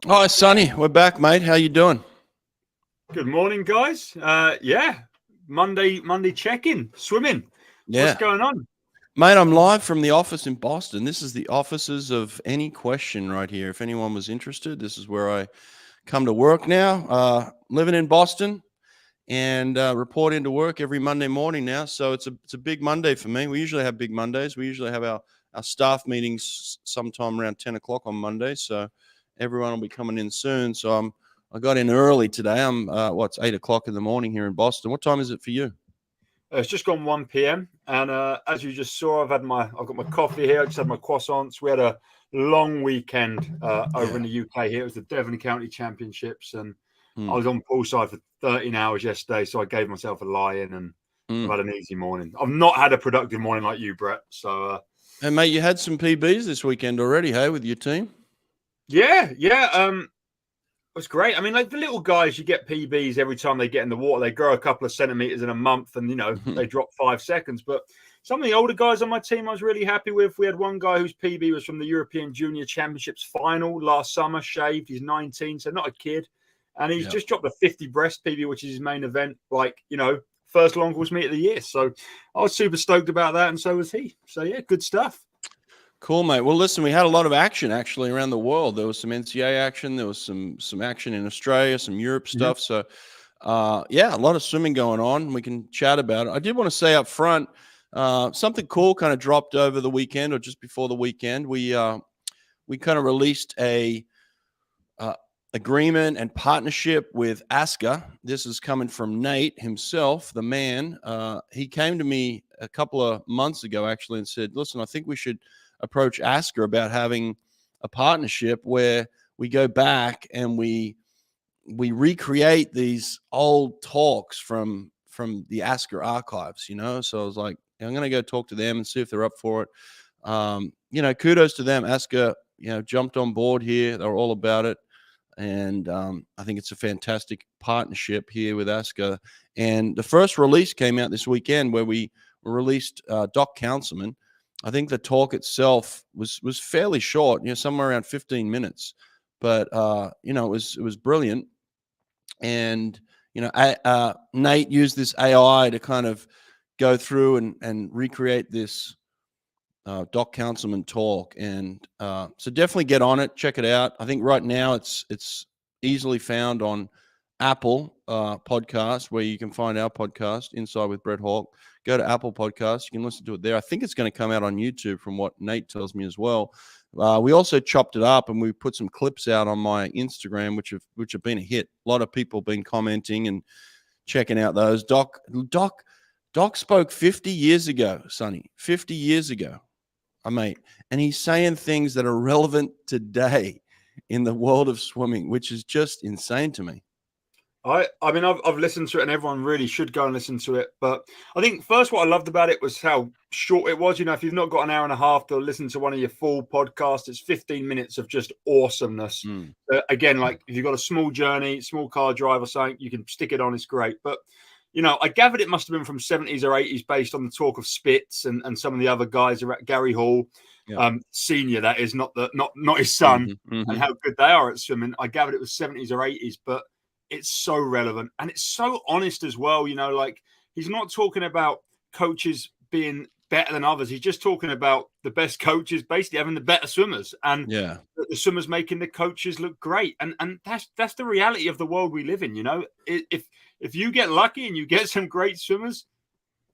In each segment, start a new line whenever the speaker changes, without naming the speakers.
Hi, Sonny. We're back, mate. How you doing?
Good morning, guys. Monday check-in, swimming. What's going on?
Mate, I'm live from the office in Boston. This is the offices of Any Question right here. If anyone was interested, this is where I come to work now. Living in Boston and report into work every Monday morning now. So it's a big Monday for me. We usually have big Mondays. We usually have our staff meetings sometime around 10 o'clock on Monday. So everyone will be coming in soon. So I got in early today. It's 8 o'clock in the morning here in Boston. What time is it for you?
It's just gone 1 p.m. And as you just saw, I've got my coffee here. I just had my croissants. We had a long weekend over in the UK here. It was the Devon County Championships. And I was on poolside for 13 hours yesterday. So I gave myself a lie-in and I've had an easy morning. I've not had a productive morning like you, Brett. So,
and mate, you had some PBs this weekend already, hey, with your team?
Yeah. It was great. I mean, like the little guys, you get PBs every time they get in the water. They grow a couple of centimeters in a month and, they drop 5 seconds. But some of the older guys on my team I was really happy with. We had one guy whose PB was from the European Junior Championships final last summer, shaved. He's 19, so not a kid. And he's just dropped a 50 breast PB, which is his main event, first long course meet of the year. So I was super stoked about that, and so was he. So, yeah, good stuff.
Cool, mate. Well, listen, we had a lot of action actually around the world. There was some NCAA action. There was some action in Australia, some Europe stuff. So, a lot of swimming going on. We can chat about it. I did want to say up front, something cool kind of dropped over the weekend or just before the weekend. We kind of released a agreement and partnership with ASCA. This is coming from Nate himself, the man. He came to me a couple of months ago actually and said, listen, I think we should approach ASCA about having a partnership where we go back and we recreate these old talks from the ASCA archives, So I was like, I'm going to go talk to them and see if they're up for it. Kudos to them. ASCA, jumped on board here. They were all about it. And I think it's a fantastic partnership here with ASCA. And the first release came out this weekend where we released Doc Councilman. I think the talk itself was fairly short, somewhere around 15 minutes, but it was brilliant. And Nate used this AI to kind of go through and recreate this Doc Councilman talk, and so definitely get on it, check it out. I think right now it's easily found on Apple podcast, where you can find our podcast, Inside with Brett Hawk. Go to Apple Podcasts. You can listen to it there. I think it's going to come out on YouTube from what Nate tells me as well. We also chopped it up and we put some clips out on my Instagram, which have been a hit. A lot of people have been commenting and checking out those. Doc spoke 50 years ago, Sonny, 50 years ago, mate. And he's saying things that are relevant today in the world of swimming, which is just insane to me.
I mean, I've listened to it, and everyone really should go and listen to it. But I think first, what I loved about it was how short it was. If you've not got an hour and a half to listen to one of your full podcasts, it's 15 minutes of just awesomeness. Again, like if you've got a small journey, small car drive or something, you can stick it on. It's great. But I gathered it must have been from 70s or 80s, based on the talk of Spitz and some of the other guys, Gary Hall, senior. That is not his son, and how good they are at swimming. I gathered it was 70s or 80s, but it's so relevant and it's so honest as well. Like he's not talking about coaches being better than others. He's just talking about the best coaches basically having the better swimmers, and the swimmers making the coaches look great. And that's the reality of the world we live in. If you get lucky and you get some great swimmers,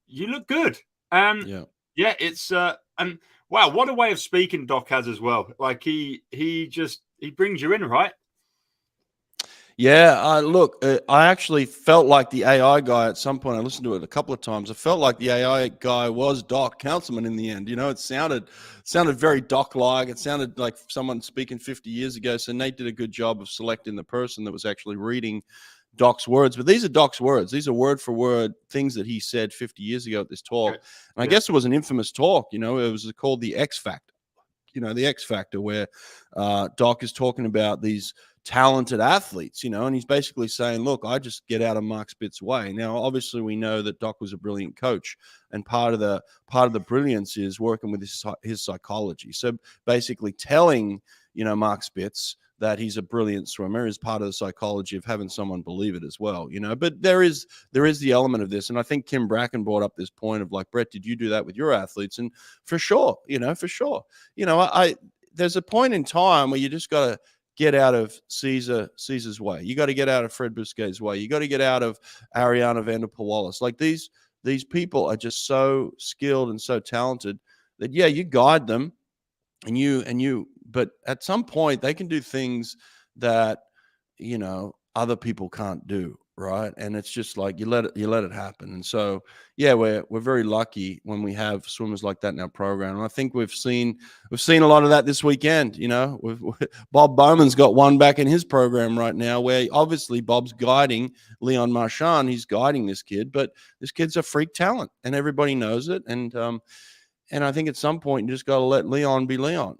you look good. It's and wow, what a way of speaking Doc has as well. Like he brings you in, right?
Yeah, look, I actually felt like the AI guy at some point. I listened to it a couple of times. I felt like the AI guy was Doc Councilman in the end. It sounded very Doc-like. It sounded like someone speaking 50 years ago. So Nate did a good job of selecting the person that was actually reading Doc's words. But these are Doc's words. These are word for word things that he said 50 years ago at this talk. And I guess it was an infamous talk. It was called the X Factor. The X Factor, where Doc is talking about these talented athletes, and he's basically saying, look, I just get out of Mark Spitz's way. Now, obviously we know that Doc was a brilliant coach, and part of the brilliance is working with his psychology. So basically telling, Mark Spitz that he's a brilliant swimmer is part of the psychology of having someone believe it as well, but there is the element of this. And I think Kim Bracken brought up this point of like, Brett, did you do that with your athletes? And for sure, there's a point in time where you just got to get out of Caesar's way. You got to get out of Fred Bousquet's way. You got to get out of Ariana van der Wallace. Like these people are just so skilled and so talented that, yeah, you guide them but at some point they can do things that, other people can't do. Right. And it's just like, you let it happen. And so, yeah, we're very lucky when we have swimmers like that in our program. And I think we've seen a lot of that this weekend. Bob Bowman's got one back in his program right now, where obviously Bob's guiding Leon Marchand. He's guiding this kid, but this kid's a freak talent and everybody knows it. And I think at some point you just got to let Leon be Leon,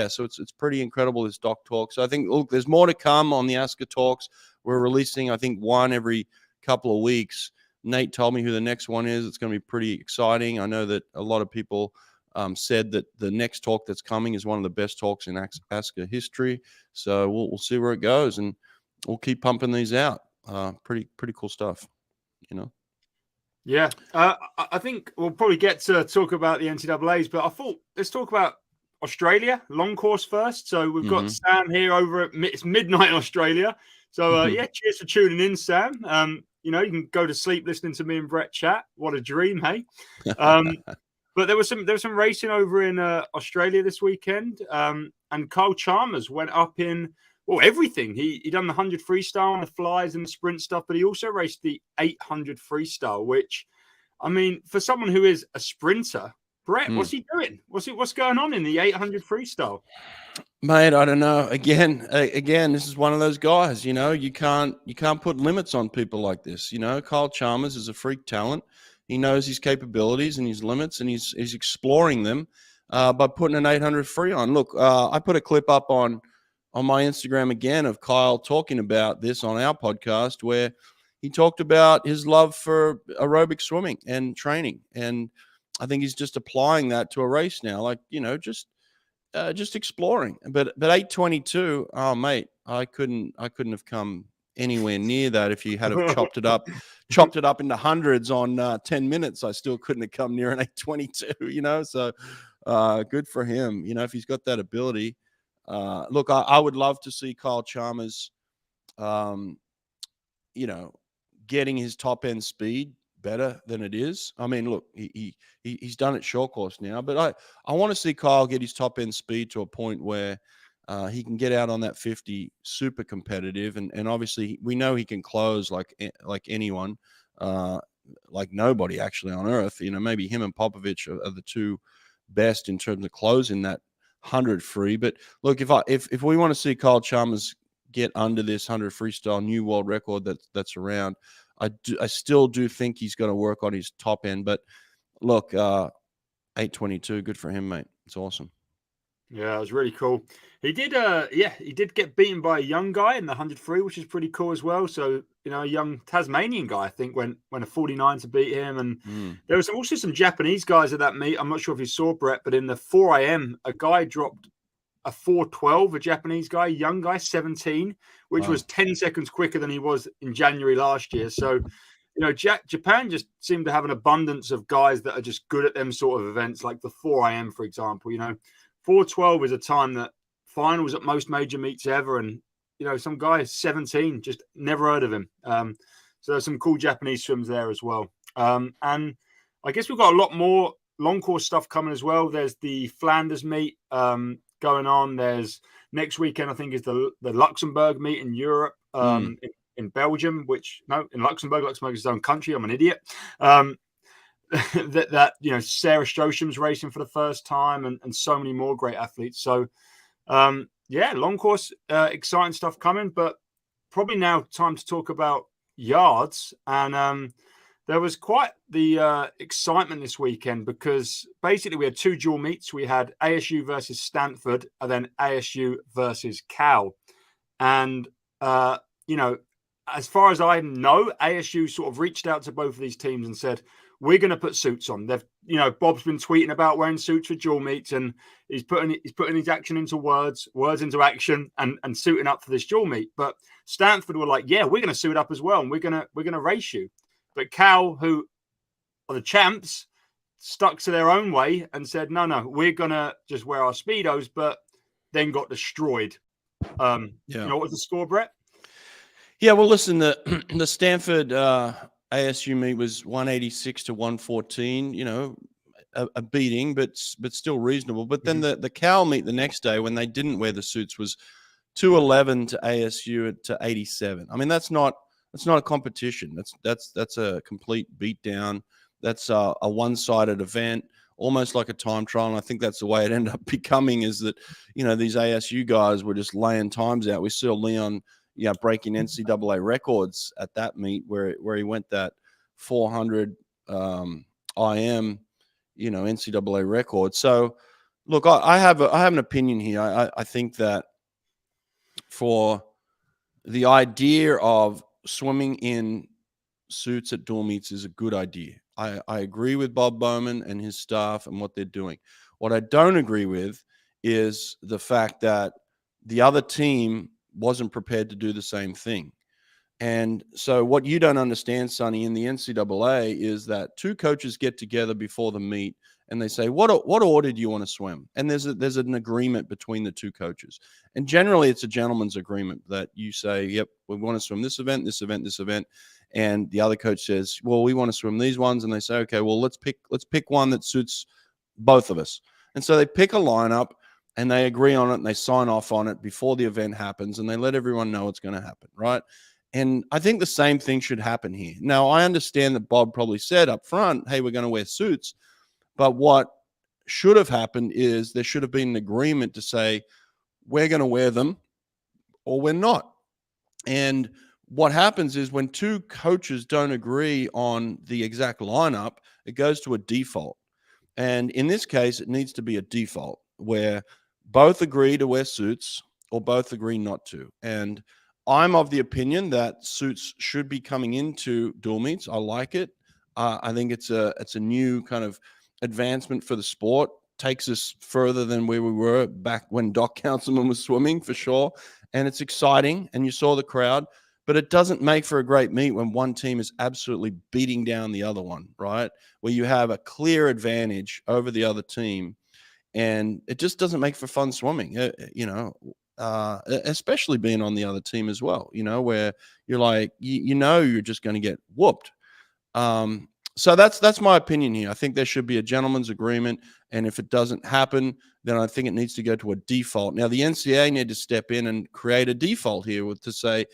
so it's pretty incredible, this Doc Talk. So I think, look, there's more to come on the ASCA Talks. We're releasing, I think, one every couple of weeks. Nate told me who the next one is. It's going to be pretty exciting. I know that a lot of people said that the next talk that's coming is one of the best talks in ASCA history. So we'll see where it goes, and we'll keep pumping these out. Pretty cool stuff,
Yeah, I think we'll probably get to talk about the NCAAs, but I thought let's talk about Australia long course first. So we've got Sam here it's midnight in Australia. So cheers for tuning in, Sam. You can go to sleep listening to me and Brett chat. What a dream, hey? But there was some racing over in Australia this weekend, and Kyle Chalmers went up in everything. He done the 100 freestyle on the flies and the sprint stuff, but he also raced the 800 freestyle, which, I mean, for someone who is a sprinter, Brett, what's he doing? What's going on in the 800 freestyle?
Mate, I don't know. Again, this is one of those guys, you can't put limits on people like this. Kyle Chalmers is a freak talent. He knows his capabilities and his limits, and he's exploring them by putting an 800 free on. Look, I put a clip up on my Instagram again of Kyle talking about this on our podcast, where he talked about his love for aerobic swimming and training. And I think he's just applying that to a race now, like, just exploring. But 8:22, oh mate, I couldn't have come anywhere near that. If you had have chopped it up into hundreds on 10 minutes, I still couldn't have come near an 8:22. So good for him. If he's got that ability. Look, I would love to see Kyle Chalmers, getting his top end speed better than it is. I mean, look, he's done it short course now, but I want to see Kyle get his top end speed to a point where he can get out on that 50 super competitive, and obviously we know he can close like anyone, like nobody actually on earth. Maybe him and Popovich are the two best in terms of closing that 100 free. But look, if we want to see Kyle Chalmers get under this 100 freestyle new world record that's around, I still do think he's going to work on his top end. But look, 8:22, good for him, mate. It's awesome.
Yeah, it was really cool. He did get beaten by a young guy in the 100 free, which is pretty cool as well. So, a young Tasmanian guy, I think, went a 49 to beat him. And there was also some Japanese guys at that meet. I'm not sure if you saw, Brett, but in the 4 IM, a guy dropped a 4:12, a Japanese guy, young guy, 17, which was 10 seconds quicker than he was in January last year. So, Japan just seemed to have an abundance of guys that are just good at them sort of events, like the 4 IM, for example. 4:12 is a time that finals at most major meets ever. And, some guy is 17, just never heard of him. So there's some cool Japanese swims there as well. And I guess we've got a lot more long course stuff coming as well. There's the Flanders meet going on. There's next weekend, I think, is the Luxembourg meet in Europe, in Belgium, in Luxembourg. Luxembourg is his own country. I'm an idiot. That Sarah Strosham's racing for the first time, and so many more great athletes. So long course, exciting stuff coming, but probably now time to talk about yards. And there was quite the excitement this weekend, because basically we had two dual meets. We had ASU versus Stanford, and then ASU versus Cal. And as far as I know, ASU sort of reached out to both of these teams and said, we're going to put suits on. They've, Bob's been tweeting about wearing suits for dual meets, and he's putting his action into words into action, and suiting up for this dual meet. But Stanford were like, yeah, we're going to suit up as well, and we're going to race you. But Cal, who are the champs, stuck to their own way and said, no, we're going to just wear our Speedos, but then got destroyed. What was the score, Brett?
Yeah, well, listen, the Stanford ASU meet was 186 to 114, a beating, but still reasonable. But then the Cal meet the next day, when they didn't wear the suits, was 211 to ASU to 87. I mean, that's not a competition. That's a complete beatdown. That's a one-sided event, almost like a time trial. And I think that's the way it ended up becoming, is that, these ASU guys were just laying times out. We saw Leon, breaking NCAA records at that meet where he went that 400 IM, NCAA record. So, look, I have an opinion here. I think that for the idea of swimming in suits at dual meets is a good idea. I agree with Bob Bowman and his staff and what they're doing. What I don't agree with is the fact that the other team wasn't prepared to do the same thing. And so what you don't understand, Sonny, in the NCAA is that two coaches get together before the meet and they say, what order do you want to swim? And there's an agreement between the two coaches. And generally it's a gentleman's agreement that you say, yep, we want to swim this event, this event, this event. And the other coach says, well, we want to swim these ones. And they say, okay, well, let's pick one that suits both of us. And so they pick a lineup and they agree on it and they sign off on it before the event happens, and they let everyone know it's going to happen, right? And I think the same thing should happen here. Now, I understand that Bob probably said up front, hey, we're going to wear suits. But what should have happened is there should have been an agreement to say, we're going to wear them or we're not. And what happens is when two coaches don't agree on the exact lineup, it goes to a default. And in this case, it needs to be a default where both agree to wear suits or both agree not to. And I'm of the opinion that suits should be coming into dual meets. I like it. I think it's a new kind of advancement for the sport. Takes us further than where we were back when Doc Councilman was swimming, for sure. And it's exciting, and you saw the crowd. But it doesn't make for a great meet when one team is absolutely beating down the other one, right? Where you have a clear advantage over the other team. And it just doesn't make for fun swimming, especially being on the other team as well, where you're like, you're just going to get whooped. So that's my opinion here. I think there should be a gentleman's agreement. And if it doesn't happen, then I think it needs to go to a default. Now, the NCAA need to step in and create a default here to say,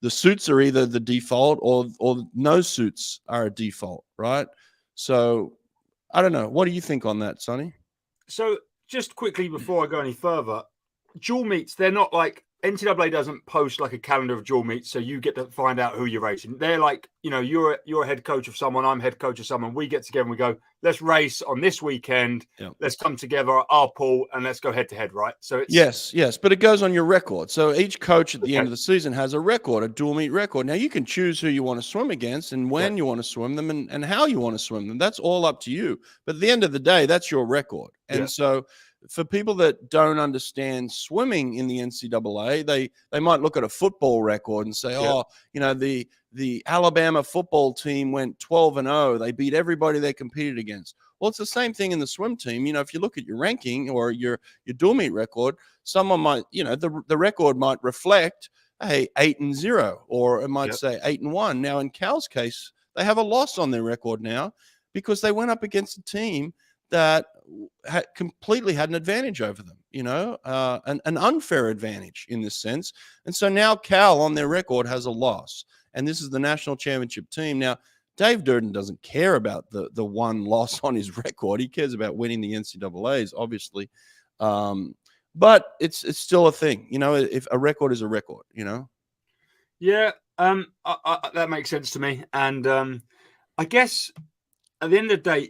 the suits are either the default or no suits are a default, right? So I don't know. What do you think on that, Sonny?
So just quickly before I go any further, dual meets, they're not like NCAA doesn't post like a calendar of dual meets, so you get to find out who you're racing. They're like, you're a head coach of someone, I'm head coach of someone. We get together and we go, let's race on this weekend. Yep. Let's come together, our pool, and let's go head to head, right? So it's
yes, but it goes on your record. So each coach at the end of the season has a record, a dual meet record. Now you can choose who you want to swim against and when you want to swim them and how you want to swim them. That's all up to you. But at the end of the day, that's your record. And so for people that don't understand swimming in the NCAA, they might look at a football record and say, the Alabama football team went 12-0. They beat everybody they competed against. Well, it's the same thing in the swim team. If you look at your ranking or your dual meet record, someone might, the record might reflect, hey, 8-0, or it might say 8-1. Now, in Cal's case, they have a loss on their record now because they went up against a team that completely had an advantage over them, an unfair advantage in this sense. And so now Cal on their record has a loss, and this is the national championship team. Now, Dave Durden doesn't care about the one loss on his record. He cares about winning the NCAAs, obviously. But it's still a thing, if a record is a record,
Yeah, that makes sense to me. And I guess at the end of the day,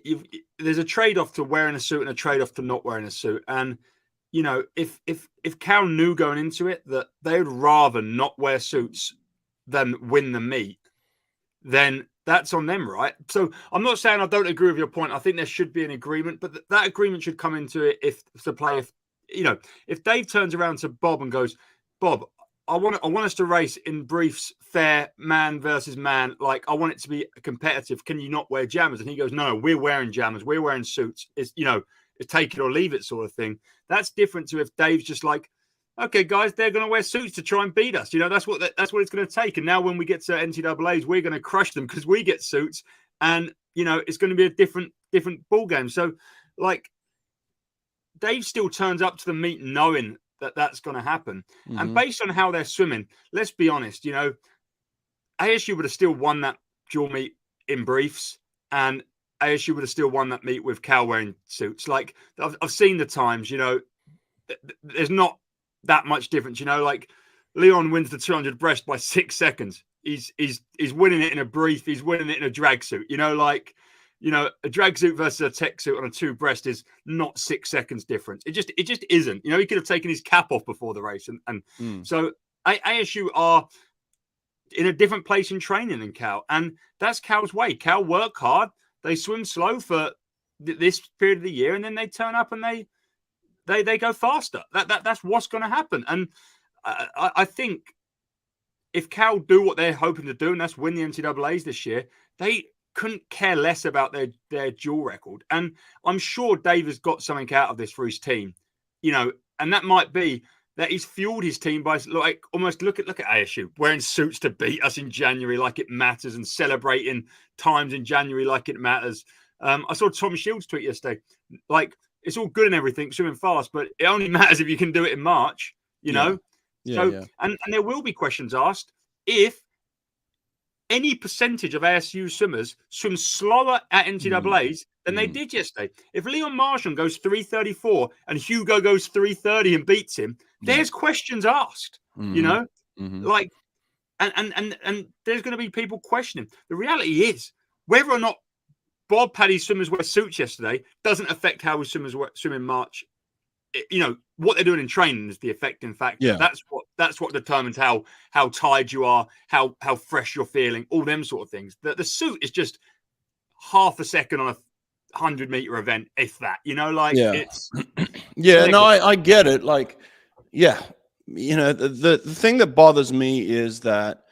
there's a trade-off to wearing a suit and a trade-off to not wearing a suit. And, if Cal knew going into it that they would rather not wear suits than win the meet, then that's on them, right? So I'm not saying I don't agree with your point. I think there should be an agreement, but that agreement should come into it if the player, if Dave turns around to Bob and goes, Bob, I want us to race in briefs, fair, man versus man. Like, I want it to be competitive. Can you not wear jammers? And he goes, no, we're wearing jammers. We're wearing suits. It's take it or leave it sort of thing. That's different to if Dave's just like, okay, guys, they're going to wear suits to try and beat us. That's what it's going to take. And now when we get to NCAAs, we're going to crush them because we get suits, and it's going to be a different ball game. So, like, Dave still turns up to the meet knowing that that's going to happen. Mm-hmm. And based on how they're swimming, let's be honest, ASU would have still won that dual meet in briefs, and ASU would have still won that meet with Cal wearing suits. Like, I've seen the times, there's not that much difference. Like, Leon wins the 200 breast by 6 seconds. He's winning it in a brief. He's winning it in a drag suit. A drag suit versus a tech suit on a 2 breast is not 6 seconds difference. It just isn't. He could have taken his cap off before the race, so ASU are in a different place in training than Cal, and that's Cal's way. Cal work hard. They swim slow for this period of the year, and then they turn up and they go faster. That's what's going to happen. And I think if Cal do what they're hoping to do, and that's win the NCAAs this year, they couldn't care less about their dual record. And I'm sure Dave has got something out of this for his team, and that might be that he's fueled his team by like almost look at ASU wearing suits to beat us in January like it matters, and celebrating times in January like it matters. I saw Tom Shields tweet yesterday, like, it's all good and everything, swimming fast, but it only matters if you can do it in March, know? Yeah. And there will be questions asked if any percentage of ASU swimmers swim slower at NCAAs than they did yesterday. If Leon Marchand goes 3:34 and Hugo goes 3:30 and beats him, there's questions asked, like, and there's going to be people questioning. The reality is, whether or not Bob Paddy's swimmers wear suits yesterday doesn't affect how his swimmers swim in March. What they're doing in training is the affecting factor. Yeah. That's what determines how tired you are, how fresh you're feeling, all them sort of things. The suit is just half a second on a 100-meter event, if that. It's
No, I get it. Like, the thing that bothers me is that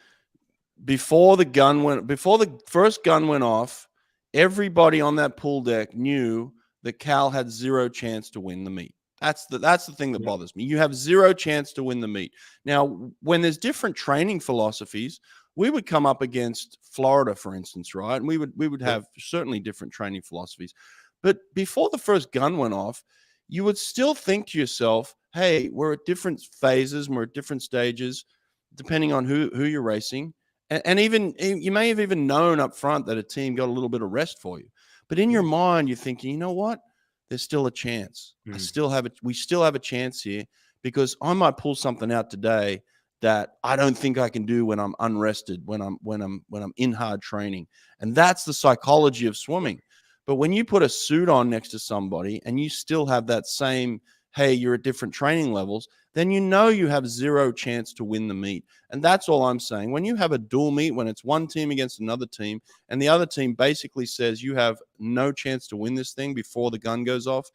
before the first gun went off, everybody on that pool deck knew that Cal had zero chance to win the meet. That's the thing that bothers me. You have zero chance to win the meet. Now, when there's different training philosophies, we would come up against Florida, for instance, right? And we would have certainly different training philosophies. But before the first gun went off, you would still think to yourself, hey, we're at different phases, we're at different stages, depending on who you're racing. And even you may have even known up front that a team got a little bit of rest for you. But in your mind, you're thinking, you know what? There's still a chance. We still have a chance here, because I might pull something out today that I don't think I can do when I'm unrested, when I'm in hard training. And that's the psychology of swimming. But when you put a suit on next to somebody and you still have that same, hey, you're at different training levels, then you have zero chance to win the meet. And that's all I'm saying. When you have a dual meet, when it's one team against another team, and the other team basically says you have no chance to win this thing before the gun goes off,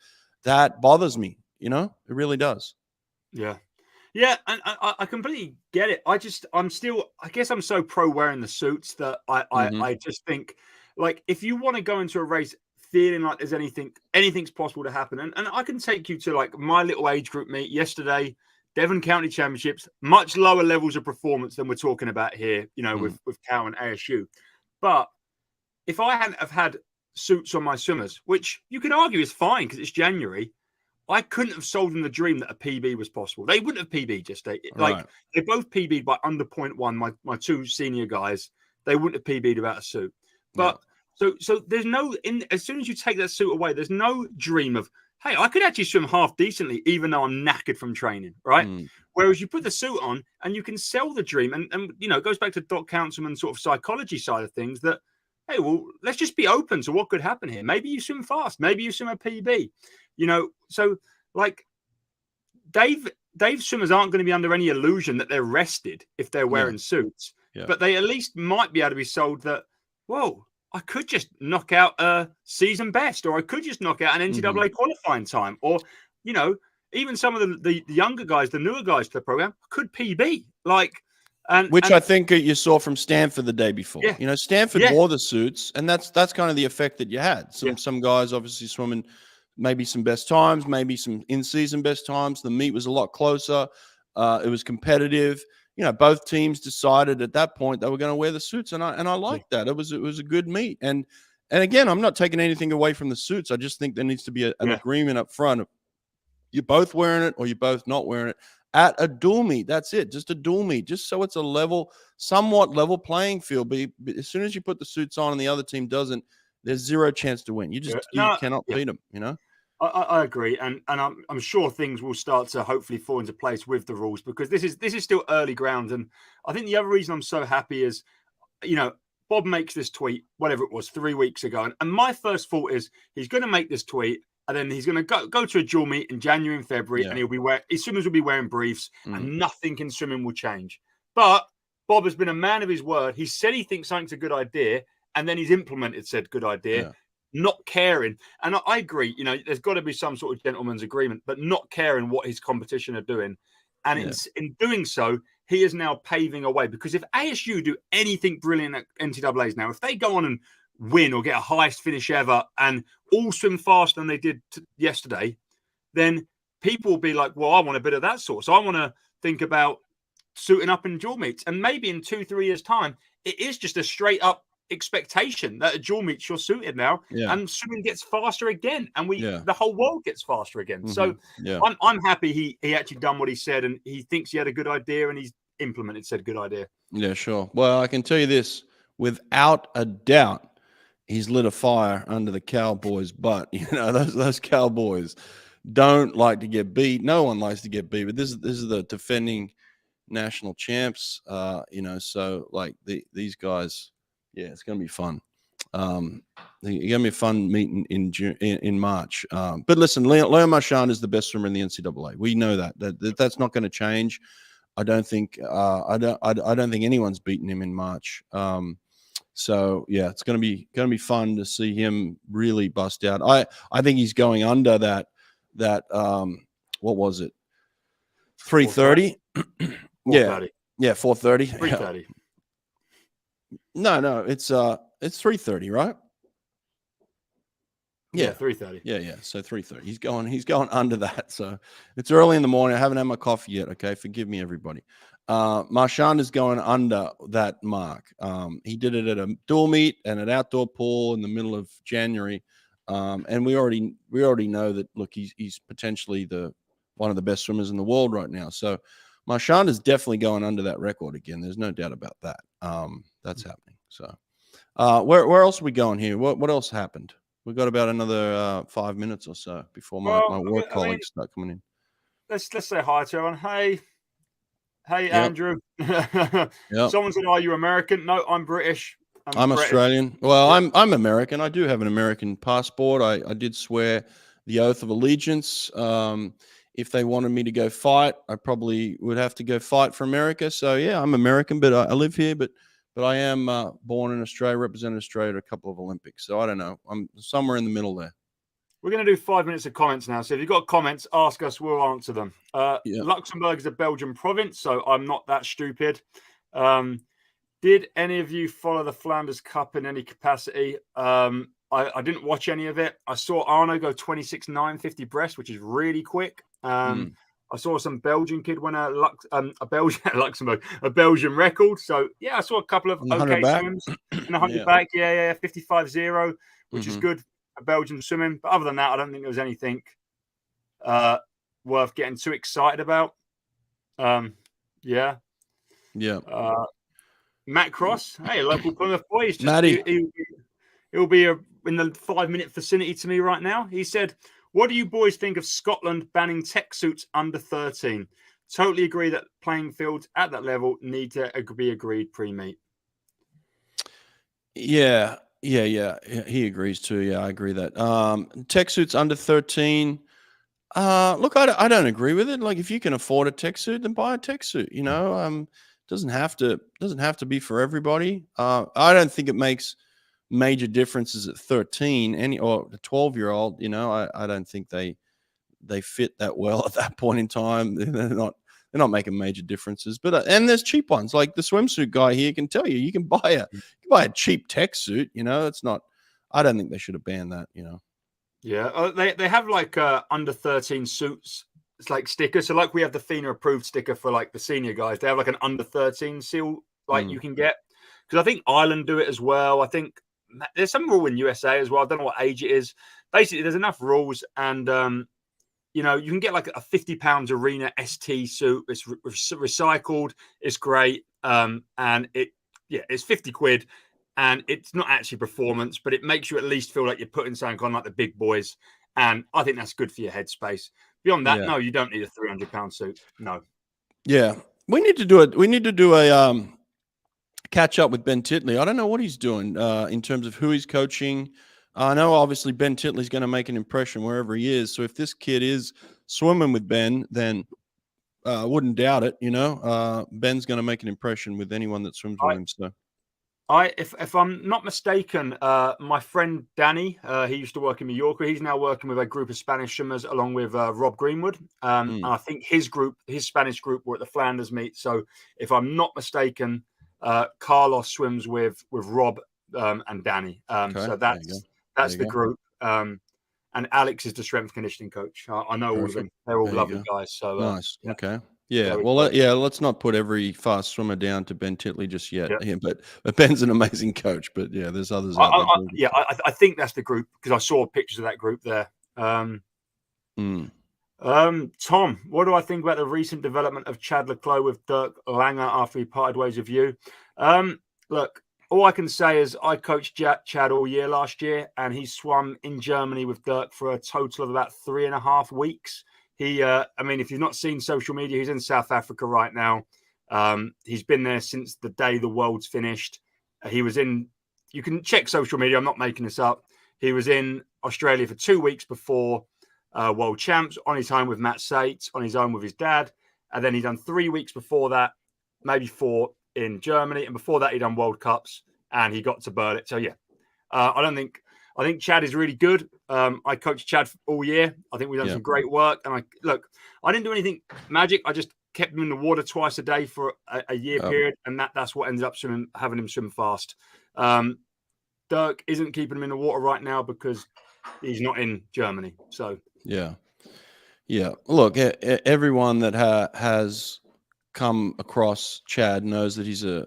that bothers me. It really does.
Yeah. Yeah, and I completely get it. I guess I'm so pro wearing the suits that I just think, like, if you want to go into a race feeling like there's anything's possible to happen, and I can take you to, like, my little age group meet yesterday, Devon County Championships, much lower levels of performance than we're talking about here, with Cal and ASU. But if I hadn't have had suits on my swimmers, which you could argue is fine because it's January, I couldn't have sold them the dream that a PB was possible. They wouldn't have PB'd yesterday. Like, they both PB'd by under 0.1. My two senior guys, they wouldn't have PB'd without a suit. But so there's no, as soon as you take that suit away, there's no dream of, hey, I could actually swim half decently, even though I'm knackered from training, right? Whereas you put the suit on and you can sell the dream. And it goes back to Doc Councilman's sort of psychology side of things that, hey, well, let's just be open to what could happen here. Maybe you swim fast. Maybe you swim a PB. So, like, Dave swimmers aren't going to be under any illusion that they're rested if they're wearing suits. Yeah. But they at least might be able to be sold that, well, I could just knock out a season best, or I could just knock out an NCAA qualifying time, or, you know, even some of the younger guys, the newer guys to the program could PB.
Which I think you saw from Stanford the day before.
Yeah,
You know, Stanford wore the suits, and that's kind of the effect that you had. Some guys obviously swimming maybe some best times, maybe some in-season best times. The meet was a lot closer. It was competitive. You know, both teams decided at that point they were going to wear the suits, and I liked that. It was a good meet. And again, I'm not taking anything away from the suits. I just think there needs to be an agreement up front. You're both wearing it, or you're both not wearing it at a dual meet. That's it. Just a dual meet, just so it's a somewhat level playing field. But as soon as you put the suits on and the other team doesn't, there's zero chance to win. You cannot beat them, you know?
I agree, and I'm sure things will start to hopefully fall into place with the rules, because this is still early ground. And I think the other reason I'm so happy is, you know, Bob makes this tweet, whatever it was, 3 weeks ago, and my first thought is he's going to make this tweet, and then he's going to go to a dual meet in January and February, and his swimmers will be wearing briefs, and nothing in swimming will change. But Bob has been a man of his word. He said he thinks something's a good idea, and then he's implemented said good idea. Not caring. And I agree, you know, there's got to be some sort of gentleman's agreement, but not caring what his competition are doing. And in doing so, he is now paving a way, because if ASU do anything brilliant at NCAAs now, if they go on and win or get a highest finish ever and all swim faster than they did yesterday, then people will be like, well, I want a bit of that sort. So I want to think about suiting up in dual meets. And maybe in 2-3 years' time, it is just a straight up expectation that a dual meet you're suited now, and swimming gets faster again, and the whole world gets faster again. So I'm happy he actually done what he said, and he thinks he had a good idea, and he's implemented said good idea.
Yeah, sure. Well, I can tell you this, without a doubt, he's lit a fire under the Cowboys' butt. You know, those Cowboys don't like to get beat. No one likes to get beat, but this is the defending national champs. You know, so like these guys. Yeah, it's going to be fun. It's going to be a fun meeting in March. But listen, Leon Marchand is the best swimmer in the NCAA. We know that's not going to change. I don't think I don't think anyone's beaten him in March. So yeah, it's going to be fun to see him really bust out. I think he's going under that what was it? 3:30. Yeah, 4:30.
3:30.
No, it's 3:30, right? Yeah,
3:30.
Yeah. So 3:30. He's going under that. So it's early in the morning. I haven't had my coffee yet. Okay, forgive me, everybody. Marchand is going under that mark. He did it at a dual meet and an outdoor pool in the middle of January. And we already know that. Look, he's potentially one of the best swimmers in the world right now. So Marchand is definitely going under that record again. There's no doubt about that. That's happening. So, where else are we going here? What else happened? We've got about another 5 minutes or so before my work colleagues start coming in.
Let's say hi to everyone. Hey, Andrew. Someone said, "Are you American?" No, I'm British.
I'm British. Australian. Well, I'm American. I do have an American passport. I did swear the oath of allegiance. If they wanted me to go fight, I probably would have to go fight for America. So yeah, I'm American, but I live here. But I am born in Australia, represented Australia at a couple of Olympics. So I don't know. I'm somewhere in the middle there.
We're going to do 5 minutes of comments now. So if you've got comments, ask us. We'll answer them. Luxembourg is a Belgian province, so I'm not that stupid. Did any of you follow the Flanders Cup in any capacity? I didn't watch any of it. I saw Arno go 26.950 breast, which is really quick. I saw some Belgian kid win a Belgian record. So yeah, I saw a couple of okay swims in the 100 back. Yeah, 55.0, which is good. A Belgian swimming, but other than that, I don't think there was anything worth getting too excited about. Matt Cross, hey, local Plymouth boy. He's just Matty. He'll be in the 5-minute vicinity to me right now. He said, "What do you boys think of Scotland banning tech suits under 13? Totally agree that playing fields at that level need to be agreed pre-meet."
Yeah. He agrees too. Yeah, I agree that. Tech suits under 13. Look, I don't agree with it. Like, if you can afford a tech suit, then buy a tech suit. You know, doesn't have to be for everybody. I don't think it makes major differences at 13 or the 12-year-old, you know, I don't think they fit that well at that point in time. They're not making major differences. But and there's cheap ones, like the swimsuit guy here can tell you, you can buy a cheap tech suit, you know. It's not, I don't think they should have banned that, you know.
Yeah, they have like under 13 suits. It's like stickers. So like we have the FINA approved sticker for like the senior guys. They have like an under 13 seal like you can get. Because I think Ireland do it as well. I think there's some rule in USA as well. I don't know what age it is. Basically, there's enough rules, and you know, you can get like a £50 Arena ST suit. It's recycled. It's great, and it's 50 quid. And it's not actually performance, but it makes you at least feel like you're putting something on like the big boys. And I think that's good for your headspace. Beyond that, no, you don't need a £300 suit. No.
Yeah. We need to do it. We need to do a catch up with Ben Titley. I don't know what he's doing in terms of who he's coaching. I know obviously Ben Titley's going to make an impression wherever he is. So if this kid is swimming with Ben, then I wouldn't doubt it. You know, Ben's going to make an impression with anyone that swims with him. So.
If I'm not mistaken, my friend Danny, he used to work in Mallorca. He's now working with a group of Spanish swimmers along with Rob Greenwood. And I think his Spanish group, were at the Flanders meet. So if I'm not mistaken, Carlos swims with Rob and Danny. So that's the group. And Alex is the strength conditioning coach. I know all of them. They're all lovely guys. So
nice. Yeah. Okay. Yeah, well, let's not put every fast swimmer down to Ben Titley just yet. Yeah, but Ben's an amazing coach. But yeah, there's others out there.
I think that's the group because I saw pictures of that group there. Tom, what do I think about the recent development of Chad Leclos with Dirk Langer after he parted ways with you? Look, all I can say is I coached Chad all year last year, and he swam in Germany with Dirk for a total of about 3.5 weeks. I mean, if you've not seen social media, he's in South Africa right now. He's been there since the day the world's finished. You can check social media. I'm not making this up. He was in Australia for 2 weeks before World Champs, on his own with Matt Sates, on his own with his dad. And then he done 3 weeks before that, maybe 4 in Germany. And before that, he done World Cups and he got to Berlin. So, yeah, I think Chad is really good. I coached Chad all year. I think we've done some great work. And I didn't do anything magic. I just kept him in the water twice a day for a year period. And that's what ended up having him swim fast. Dirk isn't keeping him in the water right now because he's not in Germany. So, yeah.
Look, everyone that has come across Chad knows that he's an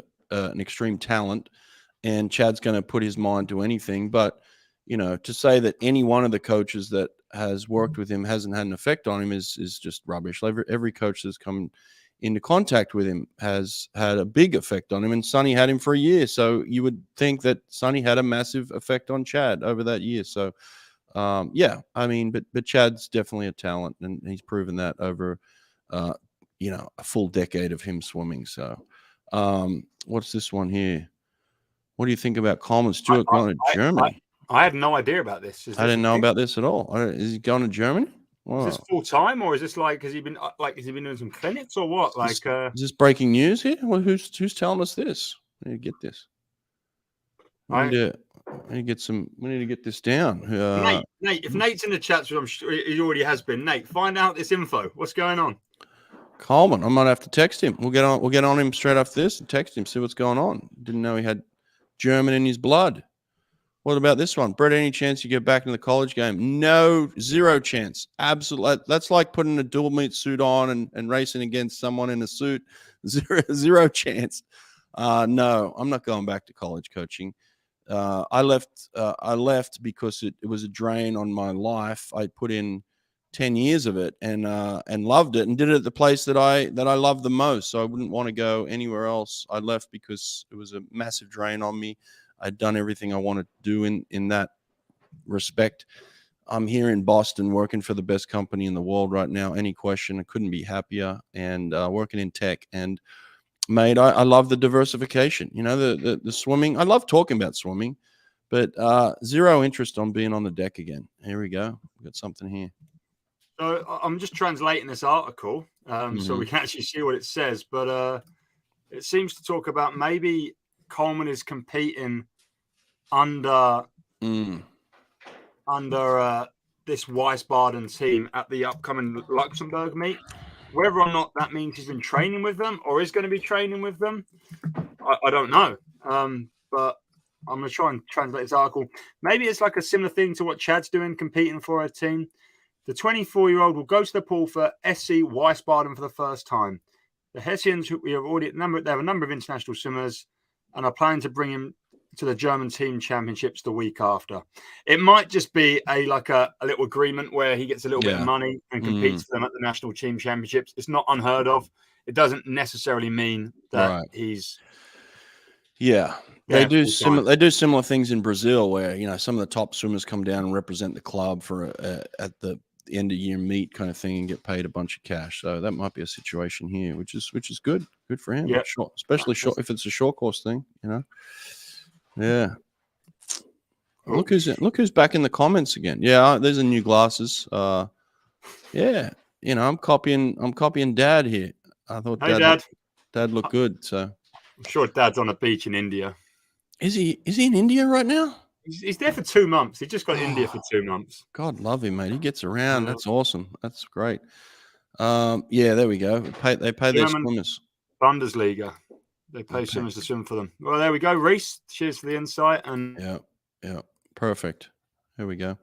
extreme talent, and Chad's going to put his mind to anything. But you know, to say that any one of the coaches that has worked with him hasn't had an effect on him is just rubbish. Every coach that's come into contact with him has had a big effect on him, and Sonny had him for a year. So you would think that Sonny had a massive effect on Chad over that year. So, I mean, but Chad's definitely a talent, and he's proven that over, a full decade of him swimming. So, what's this one here? What do you think about Coleman Stewart going to Germany?
I had no idea about this.
I didn't know about this at all. Is he going to Germany?
Wow. Is this full time, or is this like has he been doing some clinics or what? Is
this breaking news here? Well, who's telling us this? I need to get this. We need to get this down.
Nate, if Nate's in the chat, which I'm sure he already has been, Nate, find out this info. What's going on?
Coleman, I might have to text him. We'll get on him straight after this and text him, see what's going on. Didn't know he had German in his blood. What about this one? Brett, any chance you get back in the college game? No, zero chance. Absolutely. That's like putting a dual meet suit on and racing against someone in a suit. Zero chance. No, I'm not going back to college coaching. I left because it was a drain on my life. I put in 10 years of it and loved it and did it at the place that I loved the most. So I wouldn't want to go anywhere else. I left because it was a massive drain on me. I'd done everything I wanted to do in that respect. I'm here in Boston working for the best company in the world right now. Any question, I couldn't be happier, and working in tech. And mate, I love the diversification. You know, the swimming. I love talking about swimming, but zero interest on being on the deck again. Here we go. We've got something here.
So I'm just translating this article so we can actually see what it says. But it seems to talk about maybe Coleman is competing under this Wiesbaden team at the upcoming Luxembourg meet. Whether or not that means he's been training with them or is going to be training with them, I don't know. But I'm going to try and translate this article. Maybe it's like a similar thing to what Chad's doing, competing for a team. The 24-year-old will go to the pool for SC Wiesbaden for the first time. The Hessians, they have a number of international swimmers and are planning to bring him to the German team championships the week after. It might just be a little agreement where he gets a little bit of money and competes for them at the national team championships. It's not unheard of. It doesn't necessarily mean that he's.
Yeah. They do similar things in Brazil where, some of the top swimmers come down and represent the club for at the end of year meet kind of thing and get paid a bunch of cash. So that might be a situation here, which is good for him.
Yeah.
Especially short if it's a short course thing, Yeah. Look who's back in the comments again. Yeah, there's a new glasses. Yeah, I'm copying Dad here. I thought Dad looked good. So
I'm sure Dad's on a beach in India.
Is he in India right now?
He's there for 2 months. He just got India for 2 months.
God love him, mate. He gets around. That's awesome. That's great. Yeah, there we go. They pay their swimmers.
Bundesliga. They pay swimmers to swim for them. Well, there we go, Reese. Cheers for the insight. And
yeah, perfect. There we go.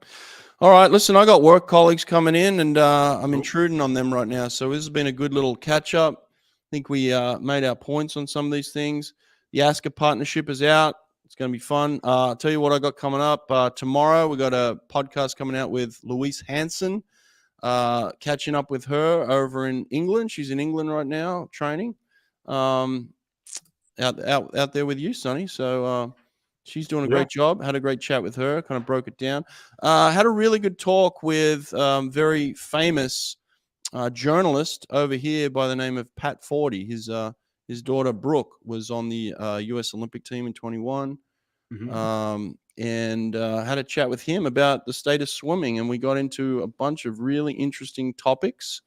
All right, listen, I got work colleagues coming in, and I'm intruding on them right now. So this has been a good little catch up. I think we made our points on some of these things. The ASCA partnership is out. It's going to be fun. I'll tell you what I got coming up. Tomorrow, we got a podcast coming out with Louise Hansen, catching up with her over in England. She's in England right now, training. Out there with you, Sonny. So she's doing a great job. Had a great chat with her. Kind of broke it down. Had a really good talk with very famous journalist over here by the name of Pat Forty. His daughter Brooke was on the U.S. Olympic team in 21, and had a chat with him about the state of swimming, and we got into a bunch of really interesting topics,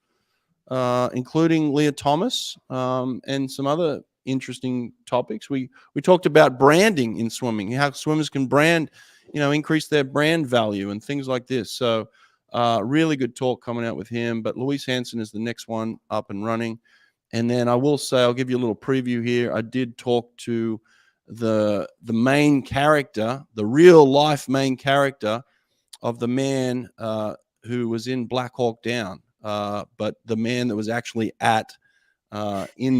including Leah Thomas and some other interesting topics. We talked about branding in swimming, how swimmers can brand, increase their brand value and things like this. So really good talk coming out with him. But Louise Hansen is the next one up and running. And then I will say, I'll give you a little preview here. I did talk to the main character, the real life main character of the man who was in Black Hawk Down, but the man that was actually in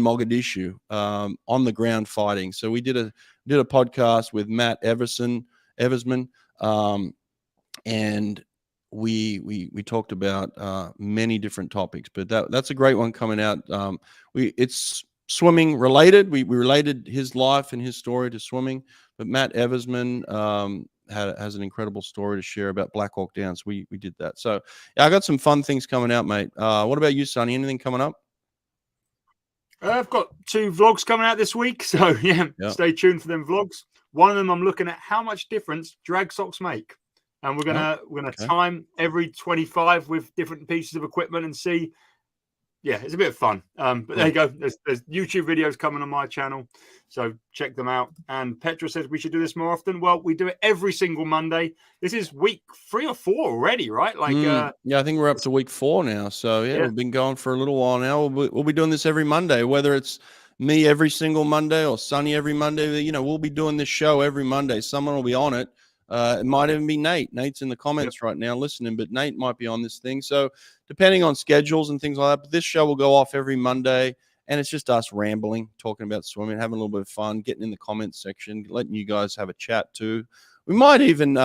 Mogadishu on the ground fighting. So we did a podcast with Matt Eversman, and we talked about many different topics. But that's a great one coming out. It's swimming related. We related his life and his story to swimming. But Matt Eversman has an incredible story to share about Black Hawk Down. So we did that. So yeah, I got some fun things coming out, mate. What about you, Sonny? Anything coming up?
I've got 2 vlogs coming out this week, so stay tuned for them vlogs. One of them, I'm looking at how much difference drag socks make, and we're gonna time every 25 with different pieces of equipment and see. Yeah, it's a bit of fun. But there you go. There's YouTube videos coming on my channel, so check them out. And Petra says we should do this more often. Well, we do it every single Monday. This is week 3 or 4 already, right?
I think we're up to week 4 now. So we've been going for a little while now. We'll be doing this every Monday, whether it's me every single Monday or Sonny every Monday. We'll be doing this show every Monday. Someone will be on it. It might even be Nate. Nate's in the comments right now listening, but Nate might be on this thing. So depending on schedules and things like that, but this show will go off every Monday, and it's just us rambling, talking about swimming, having a little bit of fun, getting in the comments section, letting you guys have a chat too. We might even,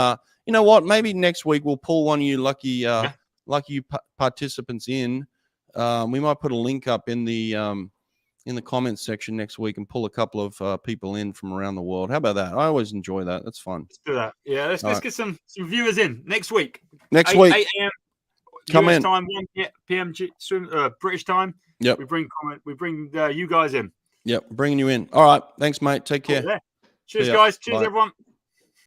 maybe next week we'll pull one of you lucky participants in. We might put a link up in the comments section next week and pull a couple of people in from around the world. How about that? I always enjoy that. That's fun.
Let's do that. Yeah, let's get some viewers in next week.
8
a.m.
Come
US
in.
time, 1 p.m. British time.
Yep.
We bring you guys in.
Yep, bringing you in. All right. Thanks, mate. Take care.
Cheers, guys. Cheers,
Bye.
everyone.